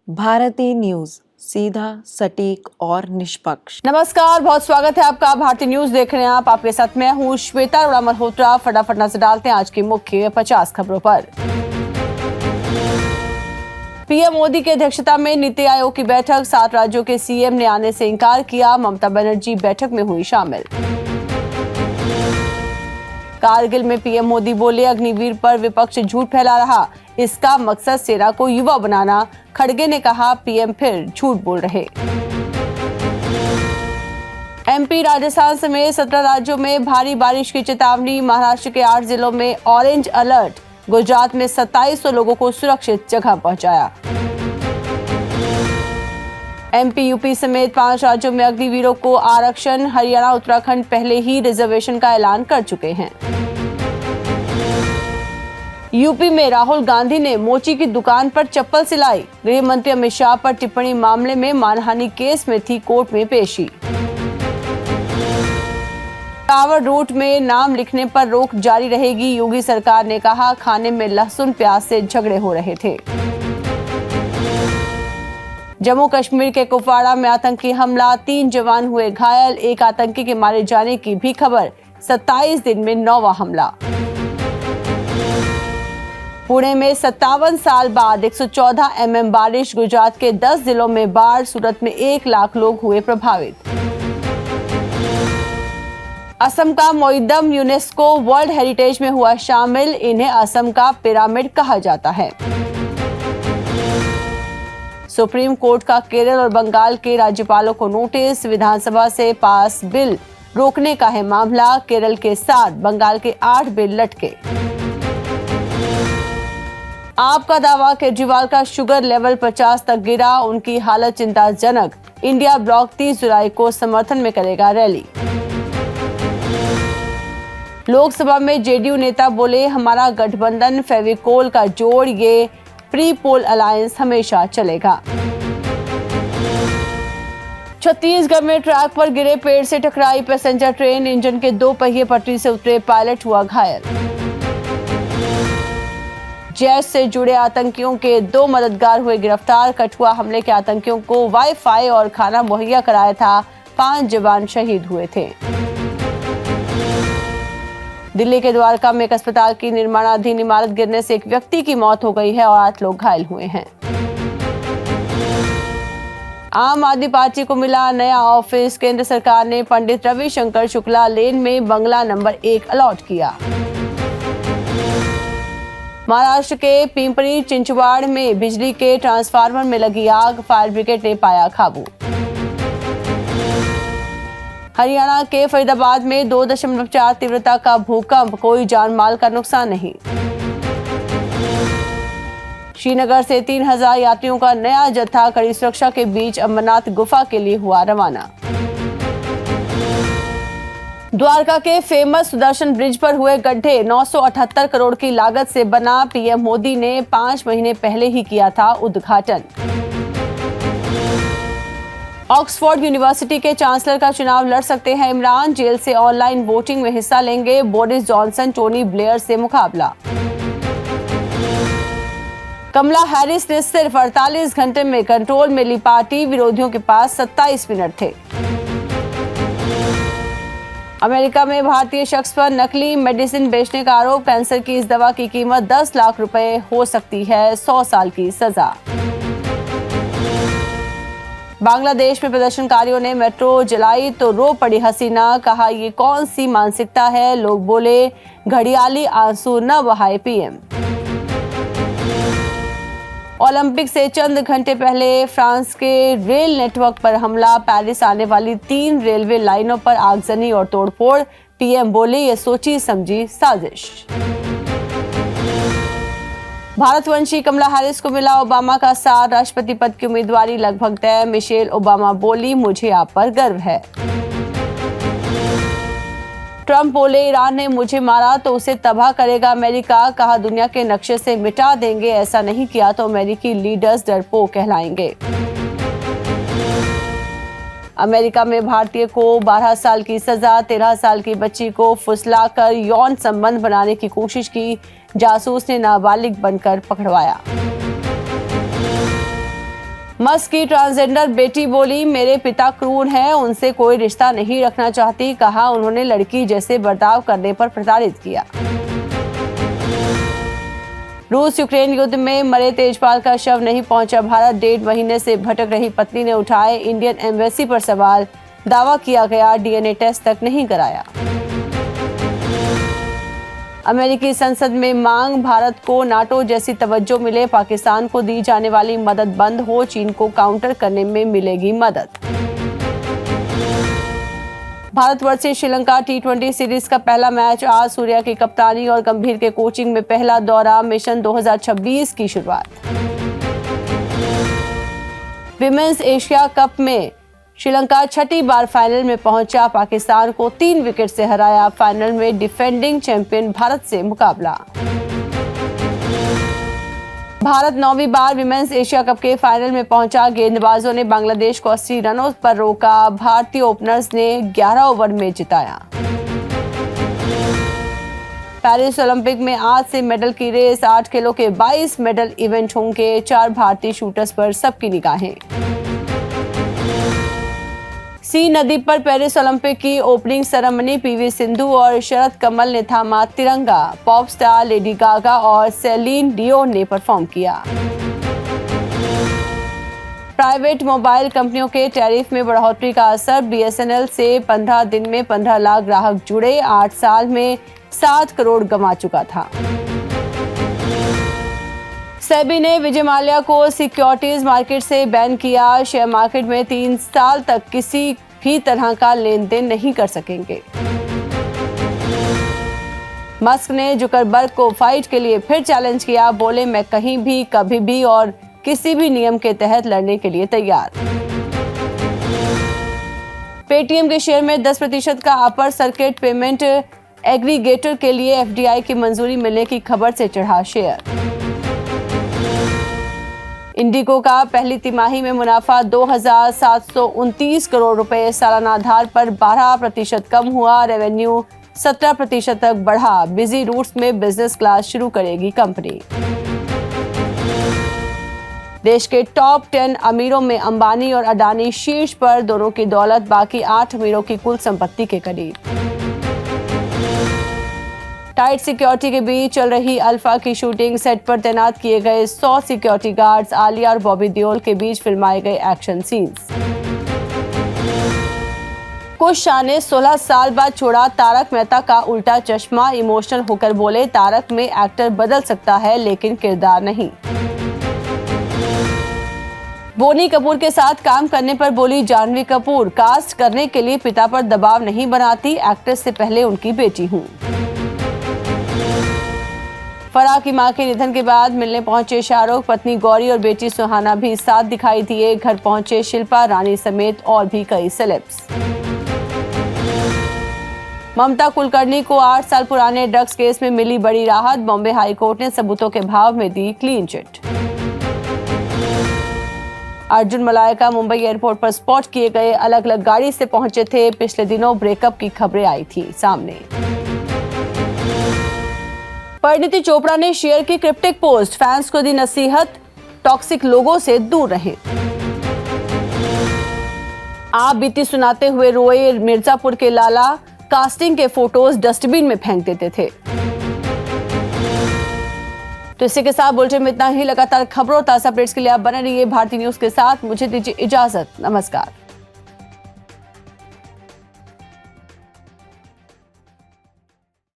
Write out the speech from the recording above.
Bharti news, सीधा, सटीक और निष्पक्ष। नमस्कार, बहुत स्वागत है आपका। भारती न्यूज देख रहे हैं आप। आपके साथ मैं हूं श्वेता अरोड़ा मल्होत्रा। फटाफट नजर डालते हैं आज की मुख्य 50 खबरों पर। पीएम मोदी की अध्यक्षता में नीति आयोग की बैठक, 7 राज्यों के सीएम ने आने से इनकार किया। ममता बनर्जी बैठक में हुई शामिल। कारगिल में पीएम मोदी बोले, अग्निवीर पर विपक्ष झूठ फैला रहा, इसका मकसद सेना को युवा बनाना। खड़गे ने कहा, पीएम फिर झूठ बोल रहे। एमपी, राजस्थान समेत 17 राज्यों में भारी बारिश की चेतावनी। महाराष्ट्र के 8 जिलों में ऑरेंज अलर्ट। गुजरात में 2700 लोगों को सुरक्षित जगह पहुंचाया। एमपी, यूपी समेत 5 राज्यों में अग्निवीरों को आरक्षण। हरियाणा, उत्तराखंड पहले ही रिजर्वेशन का ऐलान कर चुके हैं। यूपी में राहुल गांधी ने मोची की दुकान पर चप्पल सिलाई। गृह मंत्री अमित शाह पर टिप्पणी मामले में मानहानि केस में थी कोर्ट में पेशी। टावर रूट में नाम लिखने पर रोक जारी रहेगी। योगी सरकार ने कहा, खाने में लहसुन प्याज से झगड़े हो रहे थे। जम्मू कश्मीर के कुपवाड़ा में आतंकी हमला, 3 जवान हुए घायल। एक आतंकी के मारे जाने की भी खबर। 27 दिन में 9वां हमला। पुणे में 57 साल बाद 114 mm बारिश। गुजरात के 10 जिलों में बाढ़। सूरत में 1 लाख लोग हुए प्रभावित। असम का मोइदम यूनेस्को वर्ल्ड हेरिटेज में हुआ शामिल। इन्हें असम का पिरामिड कहा जाता है। सुप्रीम कोर्ट का केरल और बंगाल के राज्यपालों को नोटिस। विधानसभा से पास बिल रोकने का है मामला। केरल के 7, बंगाल के 8 बिल लटके। आपका दावा, केजरीवाल का शुगर लेवल 50 तक गिरा। उनकी हालत चिंताजनक। इंडिया ब्लॉक 30 जुलाई को समर्थन में करेगा रैली। लोकसभा में जेडीयू नेता बोले, हमारा गठबंधन फेविकोल का जोड़, ये प्री पोल अलायंस हमेशा चलेगा। छत्तीसगढ़ में ट्रैक पर गिरे पेड़ से टकराई पैसेंजर ट्रेन। इंजन के 2 पहिए पटरी से उतरे, पायलट हुआ घायल। जैश से जुड़े आतंकियों के 2 मददगार हुए गिरफ्तार। कठुआ हमले के आतंकियों को वाईफाई और खाना मुहैया कराया था। 5 जवान शहीद हुए थे। दिल्ली के द्वारका में एक अस्पताल की निर्माणाधीन इमारत गिरने से एक व्यक्ति की मौत हो गई है और 8 लोग घायल हुए हैं। आम आदमी पार्टी को मिला नया ऑफिस। केंद्र सरकार ने पंडित रविशंकर शुक्ला लेन में बंगला नंबर 1 अलॉट किया। महाराष्ट्र के पिंपरी चिंचवाड़ में बिजली के ट्रांसफार्मर में लगी आग। फायर ब्रिगेड ने पाया काबू। हरियाणा के फरीदाबाद में 2.4 तीव्रता का भूकंप। कोई जान माल का नुकसान नहीं। श्रीनगर से 3000 यात्रियों का नया जत्था कड़ी सुरक्षा के बीच अमरनाथ गुफा के लिए हुआ रवाना। द्वारका के फेमस सुदर्शन ब्रिज पर हुए गड्ढे, 978 करोड़ की लागत से बना। पीएम मोदी ने 5 महीने पहले ही किया था उद्घाटन। ऑक्सफोर्ड यूनिवर्सिटी के चांसलर का चुनाव लड़ सकते हैं इमरान। जेल से ऑनलाइन वोटिंग में हिस्सा लेंगे। बोरिस जॉनसन, टोनी ब्लेयर से मुकाबला। कमला हैरिस ने सिर्फ 48 घंटे में कंट्रोल में ली पार्टी। विरोधियों के पास 27 मिनट थे। अमेरिका में भारतीय शख्स पर नकली मेडिसिन बेचने का आरोप। कैंसर की इस दवा की कीमत 10 लाख रुपए हो सकती है। 100 साल की सजा। बांग्लादेश में प्रदर्शनकारियों ने मेट्रो जलाई तो रो पड़ी हसीना। कहा, ये कौन सी मानसिकता है। लोग बोले, घड़ियाली आंसू न बहाए पीएम। ओलंपिक से चंद घंटे पहले फ्रांस के रेल नेटवर्क पर हमला। पेरिस आने वाली 3 रेलवे लाइनों पर आगजनी और तोड़फोड़। पीएम बोले, ये सोची समझी साजिश। भारतवंशी कमला हैरिस को मिला ओबामा का साथ। राष्ट्रपति पद की उम्मीदवारी लगभग तय। मिशेल ओबामा बोली, मुझे आप पर गर्व है। ट्रंप बोले, ईरान ने मुझे मारा तो उसे तबाह करेगा अमेरिका। कहा, दुनिया के नक्शे से मिटा देंगे। ऐसा नहीं किया तो अमेरिकी लीडर्स डरपोक कहलाएंगे। अमेरिका में भारतीय को 12 साल की सजा। 13 साल की बच्ची को फुसलाकर यौन संबंध बनाने की कोशिश की। जासूस ने नाबालिग बनकर पकड़वाया। मस्क की ट्रांसजेंडर बेटी बोली, मेरे पिता क्रूर हैं, उनसे कोई रिश्ता नहीं रखना चाहती। कहा उन्होंने लड़की जैसे बर्ताव करने पर प्रताड़ित किया। रूस यूक्रेन युद्ध में मरे तेजपाल का शव नहीं पहुंचा भारत। 1.5 महीने से भटक रही पत्नी ने उठाए इंडियन एम्बेसी पर सवाल। दावा किया गया डीएनए टेस्ट तक नहीं कराया। अमेरिकी संसद में मांग, भारत को नाटो जैसी तवज्जो मिले, पाकिस्तान को दी जाने वाली मदद बंद हो, चीन को काउंटर करने में मिलेगी मदद। Bharat versus Sri Lanka T20 series का पहला मैच आज। सूर्या की कप्तानी और गंभीर के कोचिंग में पहला दौरा, मिशन 2026 की शुरुआत। विमेंस एशिया कप में श्रीलंका छठी बार फाइनल में पहुंचा, पाकिस्तान को 3 विकेट से हराया। फाइनल में डिफेंडिंग चैंपियन भारत से मुकाबला। भारत 9वीं बार विमेंस एशिया कप के फाइनल में पहुंचा, गेंदबाजों ने बांग्लादेश को 80 रनों पर रोका। भारतीय ओपनर्स ने 11 ओवर में जिताया। पेरिस ओलंपिक में आज से मेडल की रेस, 8 खेलों के 22 मेडल इवेंट होंगे। 4 भारतीय शूटर्स पर सबकी निगाहें। सी नदी पर पेरिस ओलंपिक की ओपनिंग सेरेमनी, पीवी सिंधु और शरद कमल ने थामा तिरंगा। पॉप स्टार लेडी गागा और सेलिन डियोन ने परफॉर्म किया। प्राइवेट मोबाइल कंपनियों के टैरिफ में बढ़ोतरी का असर, बीएसएनएल से 15 दिन में 15 लाख ग्राहक जुड़े, 8 साल में 7 करोड़ गंवा चुका था। सेबी ने विजय माल्या को सिक्योरिटीज मार्केट से बैन किया। शेयर मार्केट में 3 साल तक किसी भी तरह का लेन देन नहीं कर सकेंगे। मस्क ने जुकरबर्ग को फाइट के लिए फिर चैलेंज किया। बोले, मैं कहीं भी कभी भी और किसी भी नियम के तहत लड़ने के लिए तैयार। पेटीएम के शेयर में 10% का अपर सर्किट पेमेंट एग्रीगेटर के लिए एफडीआई की मंजूरी मिलने की खबर से चढ़ा शेयर। इंडिगो का पहली तिमाही में मुनाफा 2,729 करोड़ रुपए, सालाना आधार पर 12% कम हुआ। रेवेन्यू 17% तक बढ़ा। बिजी रूट्स में बिजनेस क्लास शुरू करेगी कंपनी। देश के टॉप 10 अमीरों में अंबानी और अडानी शीर्ष पर, दोनों की दौलत बाकी 8 अमीरों की कुल संपत्ति के करीब। टाइट सिक्योरिटी के बीच चल रही अल्फा की शूटिंग, सेट पर तैनात किए गए 100 सिक्योरिटी गार्ड्स। आलिया और बॉबी देओल के बीच फिल्माए गए एक्शन सीन्स। कुछ शाह ने 16 साल बाद छोड़ा तारक मेहता का उल्टा चश्मा। इमोशनल होकर बोले, तारक में एक्टर बदल सकता है लेकिन किरदार नहीं। बोनी कपूर के साथ काम करने पर बोली जाह्नवी कपूर, कास्ट करने के लिए पिता पर दबाव नहीं बनाती, एक्ट्रेस से पहले उनकी बेटी हूं। फराह की मां के निधन के बाद मिलने पहुंचे शाहरुख, पत्नी गौरी और बेटी सुहाना भी साथ दिखाई दिए। घर पहुंचे शिल्पा रानी समेत और भी कई सेलेब्स। ममता कुलकर्णी को 8 साल पुराने ड्रग्स केस में मिली बड़ी राहत। बॉम्बे हाई कोर्ट ने सबूतों के भाव में दी clean chit. Arjun Malaika Mumbai airport पर स्पॉट किए गए, अलग अलग गाड़ी से पहुंचे थे। पिछले दिनों ब्रेकअप की खबरें आई थी सामने। परिणीति चोपड़ा ने शेयर की क्रिप्टिक पोस्ट, फैंस को दी नसीहत, टॉक्सिक लोगों से दूर रहें। आप बीती सुनाते हुए रोए, मिर्जापुर के लाला कास्टिंग के फोटोज डस्टबिन में फेंक देते थे। तो इसी के साथ बुलेटिन में इतना ही। लगातार खबरों ताजा अपडेट्स के लिए आप बने रहिए भारतीय न्यूज के साथ। मुझे दीजिए इजाजत, नमस्कार।